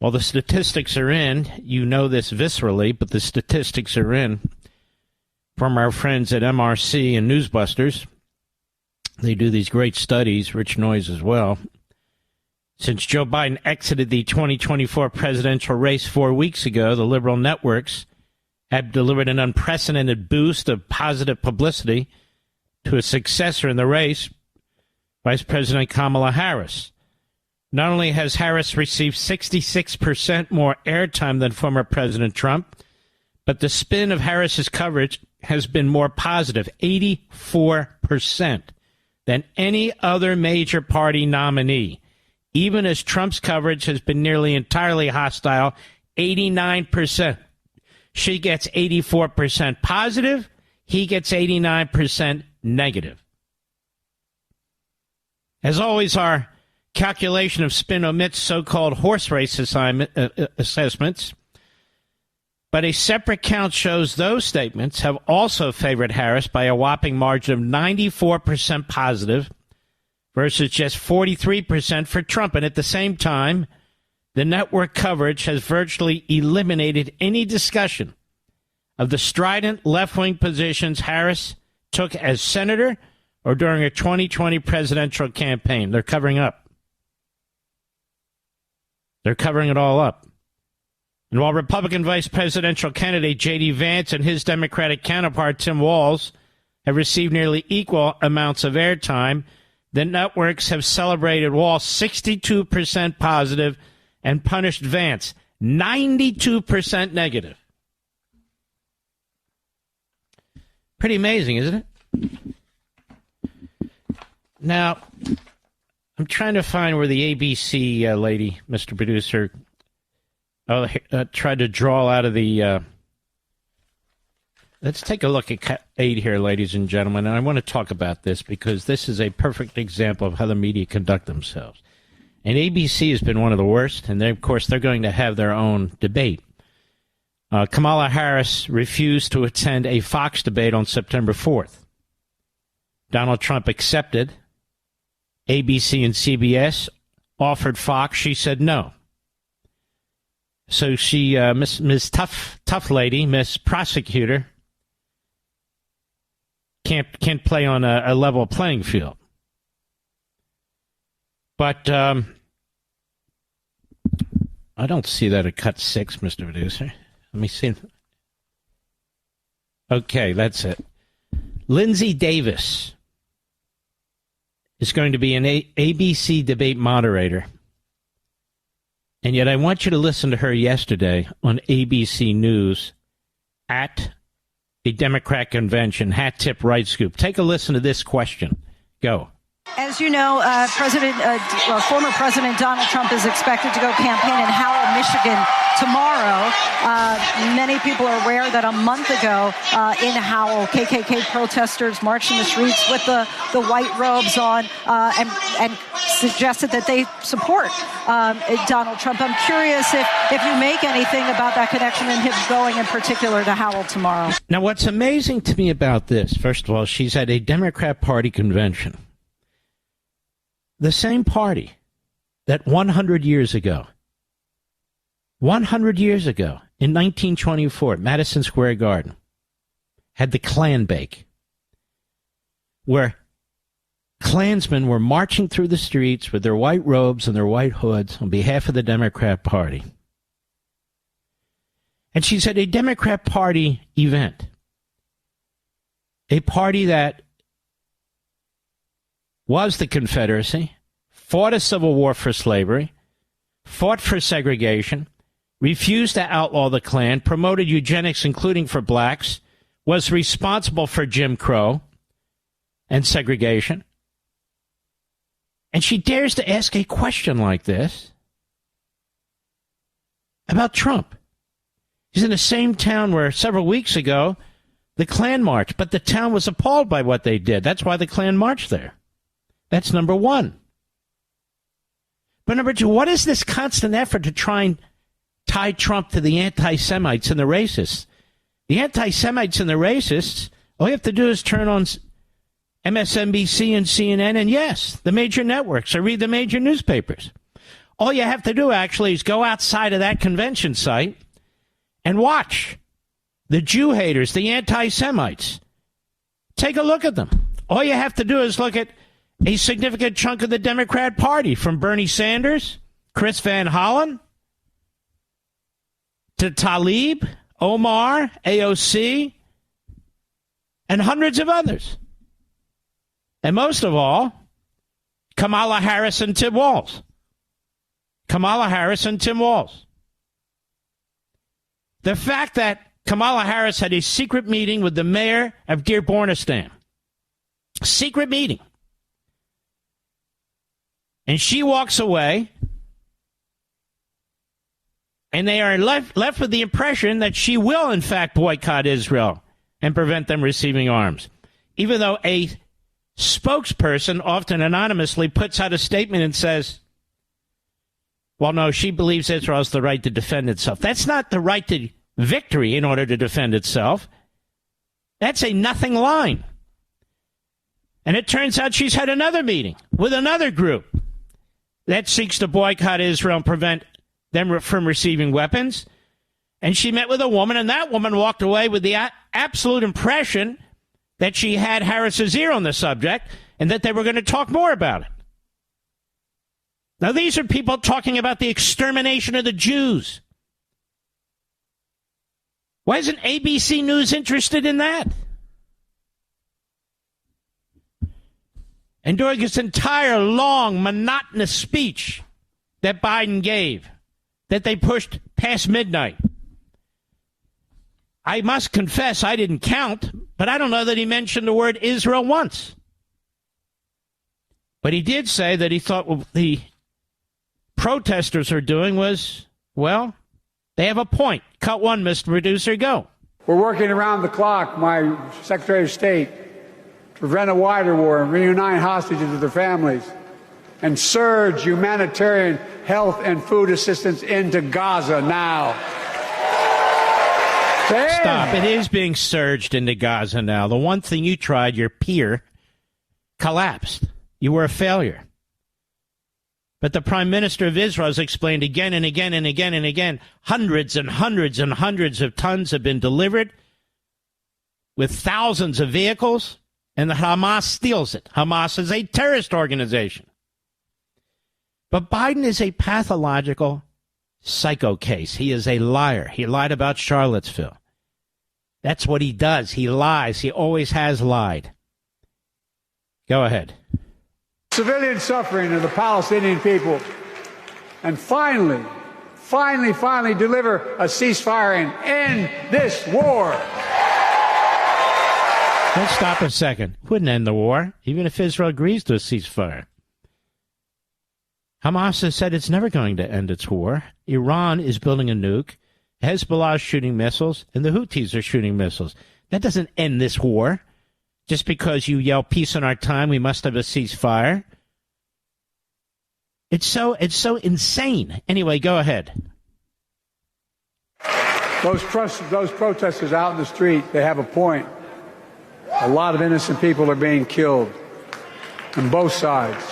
Well, the statistics are in. You know this viscerally, but the statistics are in from our friends at MRC and Newsbusters. They do these great studies, Rich Noyes as well. Since Joe Biden exited the 2024 presidential race 4 weeks ago, the liberal networks have delivered an unprecedented boost of positive publicity to a successor in the race, Vice President Kamala Harris. Not only has Harris received 66% more airtime than former President Trump, but the spin of Harris's coverage has been more positive, 84%, than any other major party nominee. Even as Trump's coverage has been nearly entirely hostile, 89%. She gets 84% positive. He gets 89% negative. As always, our calculation of spin omits so-called horse race assessments, but a separate count shows those statements have also favored Harris by a whopping margin of 94% positive versus just 43% for Trump. And at the same time, the network coverage has virtually eliminated any discussion of the strident left-wing positions Harris took as senator or during her 2020 presidential campaign. They're covering up. They're covering it all up. And while Republican vice presidential candidate J.D. Vance and his Democratic counterpart Tim Walz have received nearly equal amounts of airtime, the networks have celebrated Walz 62% positive and punished Vance 92% negative. Pretty amazing, isn't it? Now, I'm trying to find where the ABC lady, Mr. Producer, tried to draw out of the... Let's take a look at Cut 8 here, ladies and gentlemen. And I want to talk about this because this is a perfect example of how the media conduct themselves. And ABC has been one of the worst, and of course they're going to have their own debate. Kamala Harris refused to attend a Fox debate on September 4th. Donald Trump accepted. ABC and CBS offered Fox. She said no. So she, Miss Tough Lady, Miss Prosecutor, can't play on a level playing field. But I don't see that at Cut 6, Mr. Producer. Let me see. Okay, that's it. Lindsay Davis is going to be an ABC debate moderator. And yet I want you to listen to her yesterday on ABC News at a Democrat convention, hat tip right scoop. Take a listen to this question. Go. As you know, former President Donald Trump is expected to go campaign in Howell, Michigan tomorrow. Many people are aware that a month ago in Howell, KKK protesters marched in the streets with the white robes on and suggested that they support Donald Trump. I'm curious if you make anything about that connection and him going in particular to Howell tomorrow. Now, what's amazing to me about this, first of all, she's at a Democrat Party convention. The same party that 100 years ago, in 1924, at Madison Square Garden, had the Klan Bake, where Klansmen were marching through the streets with their white robes and their white hoods on behalf of the Democrat Party. And she's at a Democrat Party event, a party that was the Confederacy, fought a civil war for slavery, fought for segregation, refused to outlaw the Klan, promoted eugenics, including for blacks, was responsible for Jim Crow and segregation. And she dares to ask a question like this about Trump. He's in the same town where several weeks ago the Klan marched, but the town was appalled by what they did. That's why the Klan marched there. That's number one. But number two, what is this constant effort to try and tie Trump to the anti-Semites and the racists? The anti-Semites and the racists, all you have to do is turn on MSNBC and CNN and, yes, the major networks, or read the major newspapers. All you have to do, actually, is go outside of that convention site and watch the Jew haters, the anti-Semites. Take a look at them. All you have to do is look at a significant chunk of the Democrat Party, from Bernie Sanders, Chris Van Hollen, to Tlaib, Omar, AOC, and hundreds of others. And most of all, Kamala Harris and Tim Walz. Kamala Harris and Tim Walz. The fact that Kamala Harris had a secret meeting with the mayor of Dearbornistan. Secret meeting. And she walks away, and they are left with the impression that she will, in fact, boycott Israel and prevent them receiving arms. Even though a spokesperson, often anonymously, puts out a statement and says, well, no, she believes Israel has the right to defend itself. That's not the right to victory in order to defend itself. That's a nothing line. And it turns out she's had another meeting with another group that seeks to boycott Israel and prevent them from receiving weapons. And she met with a woman, and that woman walked away with the absolute impression that she had Harris's ear on the subject and that they were going to talk more about it. Now, these are people talking about the extermination of the Jews. Why isn't ABC News interested in that? And during this entire long, monotonous speech that Biden gave, that they pushed past midnight, I must confess I didn't count, but I don't know that he mentioned the word Israel once. But he did say that he thought what the protesters are doing was, well, they have a point. Cut one, Mr. Producer, go. We're working around the clock, my Secretary of State, to prevent a wider war and reunite hostages with their families and surge humanitarian health and food assistance into Gaza now. Stop. It is being surged into Gaza now. The one thing you tried, your peer, collapsed. You were a failure. But the Prime Minister of Israel has explained again and again and again and again, hundreds and hundreds and hundreds of tons have been delivered with thousands of vehicles, and the Hamas steals it. Hamas is a terrorist organization. But Biden is a pathological psycho case. He is a liar. He lied about Charlottesville. That's what he does. He lies. He always has lied. Go ahead. Civilian suffering of the Palestinian people. And finally deliver a ceasefire and end this war. Let's stop a second. Wouldn't end the war, even if Israel agrees to a ceasefire. Hamas has said it's never going to end its war. Iran is building a nuke. Hezbollah is shooting missiles, and the Houthis are shooting missiles. That doesn't end this war. Just because you yell peace in our time, we must have a ceasefire. It's so insane. Anyway, go ahead. Those protesters out in the street, they have a point. A lot of innocent people are being killed on both sides.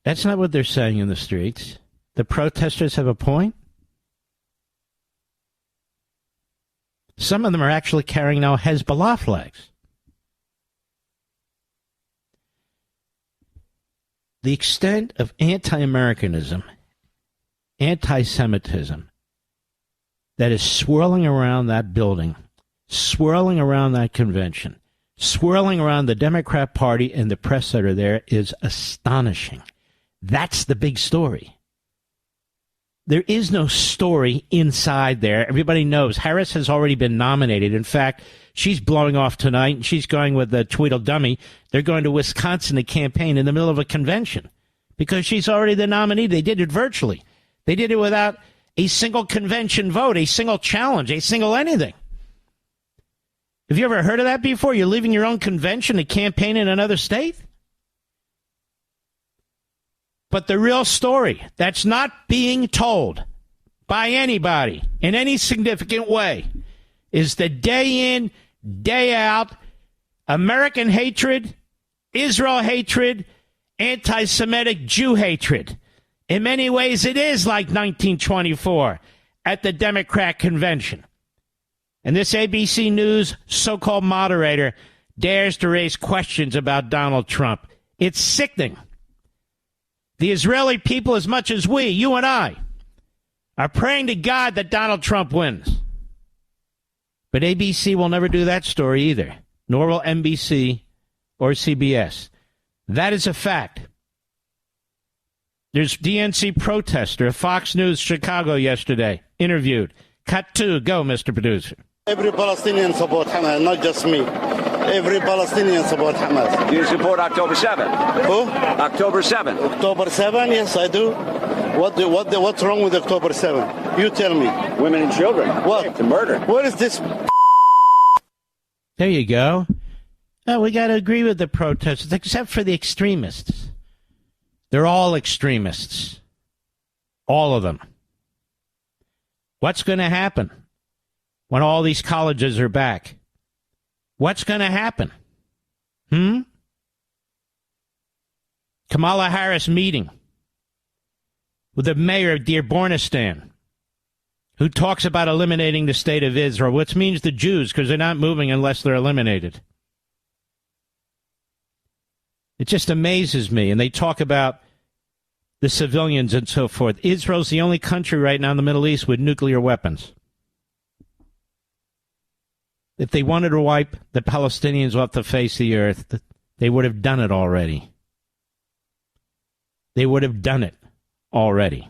That's not what they're saying in the streets. The protesters have a point. Some of them are actually carrying now Hezbollah flags. The extent of anti-Americanism, anti-Semitism that is swirling around that building, swirling around that convention, swirling around the Democrat Party and the press that are there is astonishing. That's the big story. There is no story inside there. Everybody knows Harris has already been nominated. In fact, she's blowing off tonight, and she's going with the Tweedledummy. They're going to Wisconsin to campaign in the middle of a convention because she's already the nominee. They did it virtually. They did it without a single convention vote, a single challenge, a single anything. Have you ever heard of that before? You're leaving your own convention to campaign in another state? But the real story that's not being told by anybody in any significant way is the day in, day out American hatred, Israel hatred, anti-Semitic Jew hatred. In many ways, it is like 1924 at the Democrat convention. And this ABC News so-called moderator dares to raise questions about Donald Trump. It's sickening. The Israeli people, as much as we, you and I, are praying to God that Donald Trump wins. But ABC will never do that story either, nor will NBC or CBS. That is a fact. There's DNC protester at Fox News Chicago yesterday, interviewed. Cut 2, go, Mr. Producer. Every Palestinian support Hamas, not just me. Every Palestinian support Hamas. Do you support October 7th? Who? October 7th. October 7? Yes, I do. What's wrong with October 7th? You tell me. Women and children. What? It's a murder. What is this? There you go. Oh, we got to agree with the protesters, except for the extremists. They're all extremists. All of them. What's going to happen when all these colleges are back? What's going to happen? Kamala Harris meeting with the mayor of Dearbornistan, who talks about eliminating the state of Israel, which means the Jews, because they're not moving unless they're eliminated. It just amazes me. And they talk about the civilians and so forth. Israel's the only country right now in the Middle East with nuclear weapons. If they wanted to wipe the Palestinians off the face of the earth, they would have done it already. They would have done it already.